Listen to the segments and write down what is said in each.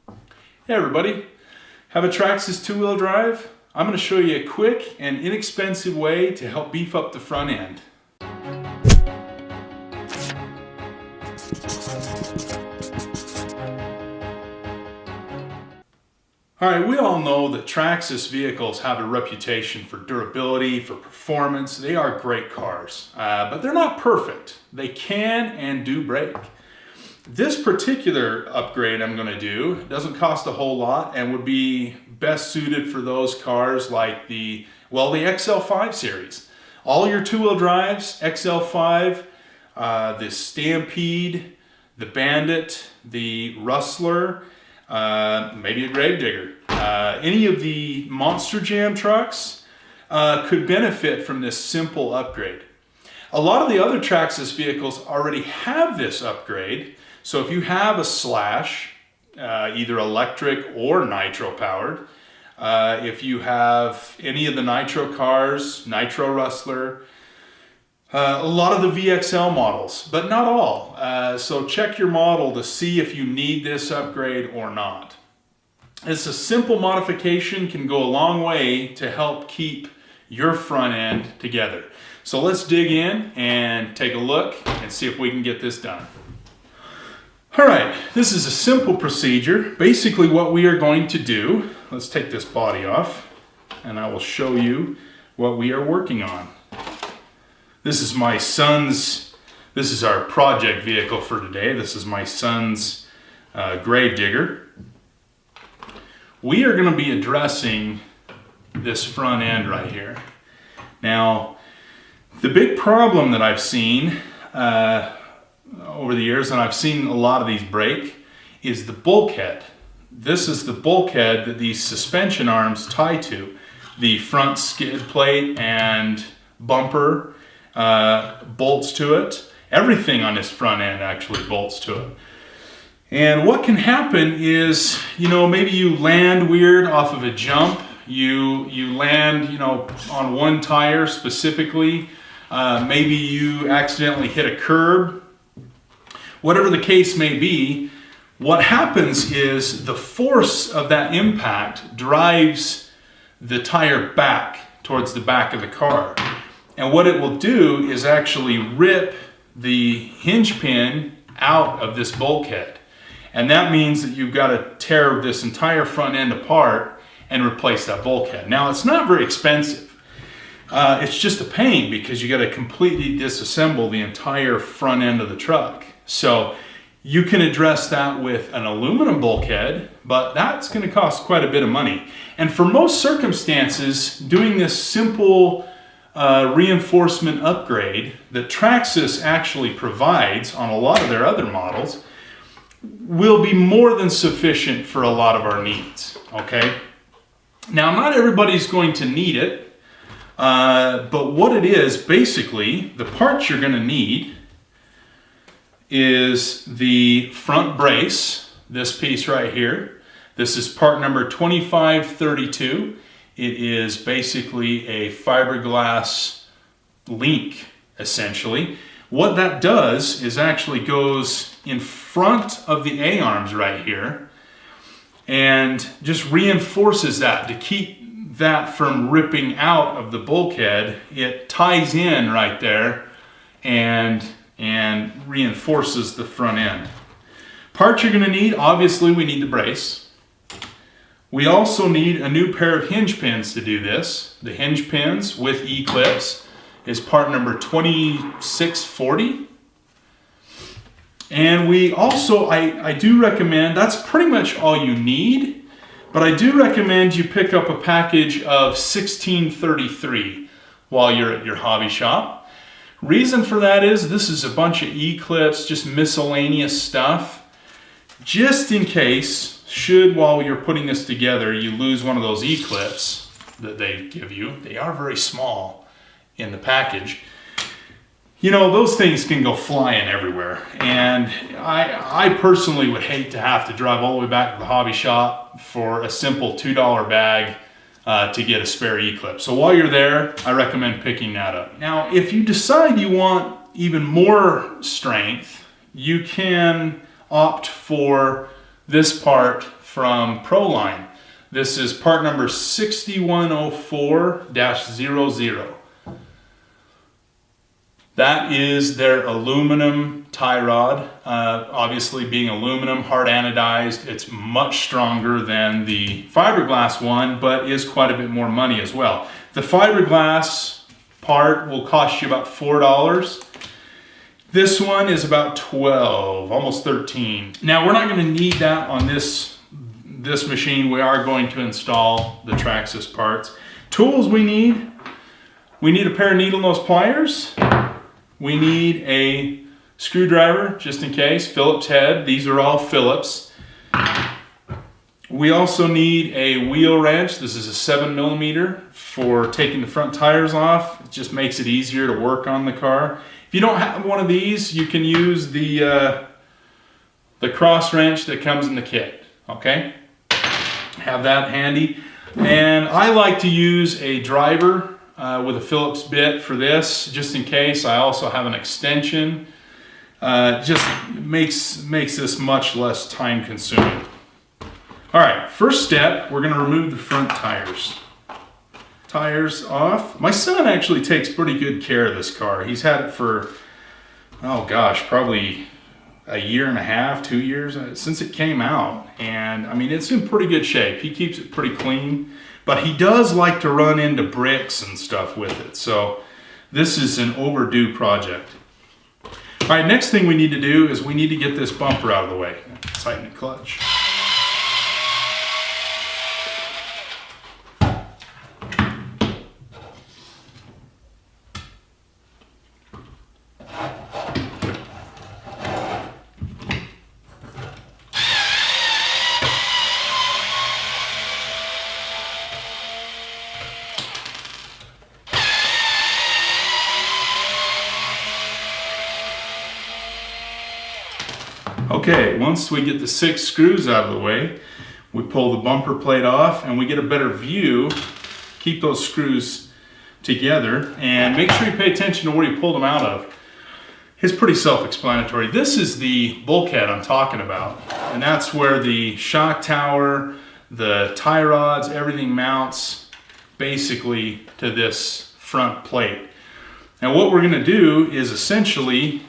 Hey everybody, have a Traxxas two-wheel drive? I'm going to show you a quick and inexpensive way to help beef up the front end. Alright, we all know that Traxxas vehicles have a reputation for durability, for performance. They are great cars, but they're not perfect. They can and do break. This particular upgrade I'm going to do doesn't cost a whole lot and would be best suited for those cars like the XL5 series. All your two-wheel drives, XL5, the Stampede, the Bandit, the Rustler, maybe a Gravedigger. Any of the Monster Jam trucks could benefit from this simple upgrade. A lot of the other Traxxas vehicles already have this upgrade. So if you have a Slash, either electric or nitro powered, if you have any of the nitro cars, nitro Rustler, a lot of the VXL models, but not all. So check your model to see if you need this upgrade or not. It's a simple modification, can go a long way to help keep your front end together. So let's dig in and take a look and see if we can get this done. Alright, this is a simple procedure. Basically what we are going to do, let's take this body off and I will show you what we are working on. This is my son's, this is our project vehicle for today. This is my son's Gravedigger. We are going to be addressing this front end right here. Now, the big problem that I've seen over the years, and I've seen a lot of these break, is the bulkhead. This is the bulkhead that these suspension arms tie to. The front skid plate and bumper bolts to it. Everything on this front end actually bolts to it. And what can happen is, maybe you land weird off of a jump. You land, on one tire specifically. Maybe you accidentally hit a curb. Whatever the case may be, what happens is the force of that impact drives the tire back towards the back of the car. And what it will do is actually rip the hinge pin out of this bulkhead. And that means that you've got to tear this entire front end apart and replace that bulkhead. Now, it's not very expensive. It's just a pain because you got to completely disassemble the entire front end of the truck. So you can address that with an aluminum bulkhead, but that's going to cost quite a bit of money. And for most circumstances, doing this simple reinforcement upgrade that Traxxas actually provides on a lot of their other models will be more than sufficient for a lot of our needs, okay? Now, not everybody's going to need it, but what it is, basically, the parts you're going to need is the front brace, this piece right here. This is part number 2532. It is basically a fiberglass link, essentially. What that does is actually goes in front of the A-arms right here and just reinforces that to keep that from ripping out of the bulkhead. It ties in right there and reinforces the front end. Parts you're going to need, obviously we need the brace. We also need a new pair of hinge pins to do this. The hinge pins with E-clips is part number 2640. And we also, I do recommend, that's pretty much all you need, but I do recommend you pick up a package of 1633 while you're at your hobby shop. Reason for that is this is a bunch of E-clips, just miscellaneous stuff. Just in case, while you're putting this together, you lose one of those E-clips that they give you. They are very small in the package. Those things can go flying everywhere. And I personally would hate to have to drive all the way back to the hobby shop for a simple $2 bag to get a spare E-clip. So while you're there, I recommend picking that up. Now, if you decide you want even more strength, you can opt for this part from Proline. This is part number 6104-00. That is their aluminum tie rod. Obviously being aluminum, hard anodized, it's much stronger than the fiberglass one, but is quite a bit more money as well. The fiberglass part will cost you about $4. This one is about $12, almost $13. Now we're not going to need that on this machine. We are going to install the Traxxas parts. Tools we need a pair of needle nose pliers. We need a screwdriver, just in case, Phillips head. These are all Phillips. We also need a wheel wrench. This is a 7mm for taking the front tires off. It just makes it easier to work on the car. If you don't have one of these, you can use the cross wrench that comes in the kit, okay? Have that handy. And I like to use a driver with a Phillips bit for this, just in case. I also have an extension. Just makes this much less time consuming. All right, first step, we're gonna remove the front tires. Tires off. My son actually takes pretty good care of this car. He's had it for, oh gosh, probably a year and a half, 2 years since it came out. And I mean, it's in pretty good shape. He keeps it pretty clean. But he does like to run into bricks and stuff with it. So this is an overdue project. All right, next thing we need to do is we need to get this bumper out of the way. Tighten the clutch. Okay, once we get the 6 screws out of the way, we pull the bumper plate off and we get a better view. Keep those screws together and make sure you pay attention to where you pulled them out of. It's pretty self-explanatory. This is the bulkhead I'm talking about, and that's where the shock tower, the tie rods, everything mounts basically to this front plate. Now what we're going to do is essentially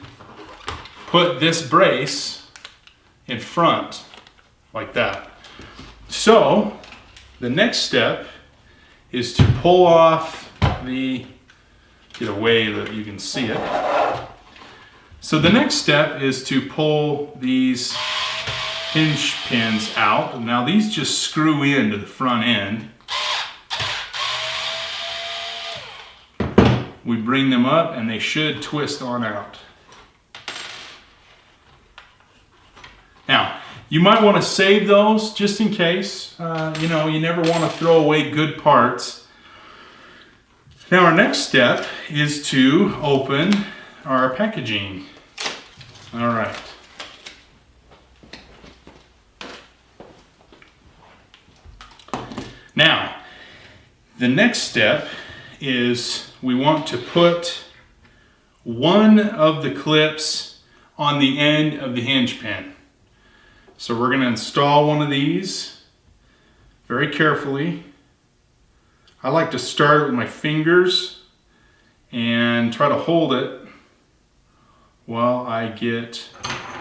put this brace in front like that. So the next step is to pull off get away that you can see it. So the next step is to pull these hinge pins out. Now these just screw into the front end. We bring them up and they should twist on out. Now, you might want to save those just in case. You know, you never want to throw away good parts. Now, our next step is to open our packaging. All right. Now, the next step is we want to put one of the clips on the end of the hinge pin. So we're going to install one of these very carefully. I like to start with my fingers and try to hold it while I get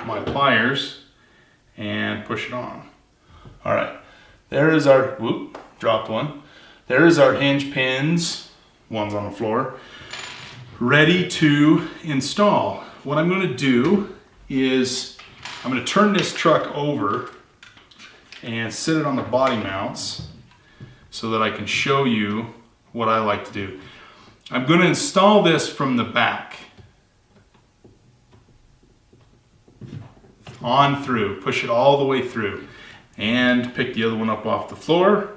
my pliers and push it on. All right, there is our, whoop, dropped one. There is our hinge pins, one's on the floor, ready to install. What I'm going to do is I'm going to turn this truck over and sit it on the body mounts so that I can show you what I like to do. I'm going to install this from the back. On through, push it all the way through, and pick the other one up off the floor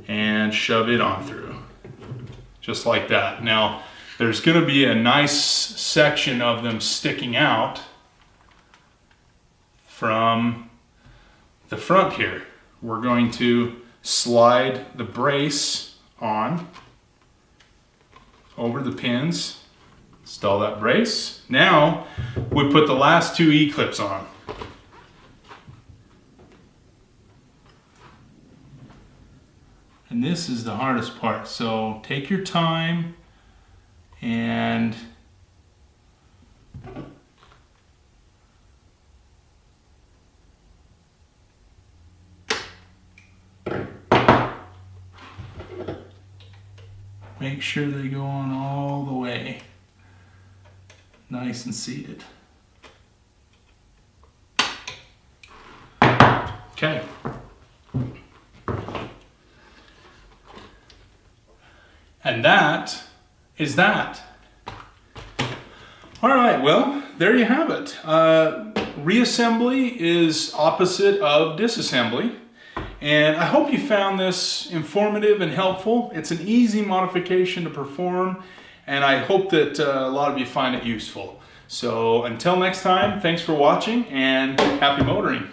and shove it on through. Just like that. Now, there's going to be a nice section of them sticking out from the front here. We're going to slide the brace on over the pins, install that brace. Now we put the last 2 E-clips on. And this is the hardest part. So take your time and make sure they go on all the way, nice and seated. Okay. And that is that. All right, well, there you have it. Reassembly is opposite of disassembly. And I hope you found this informative and helpful. It's an easy modification to perform, and I hope that a lot of you find it useful. So until next time, thanks for watching and happy motoring.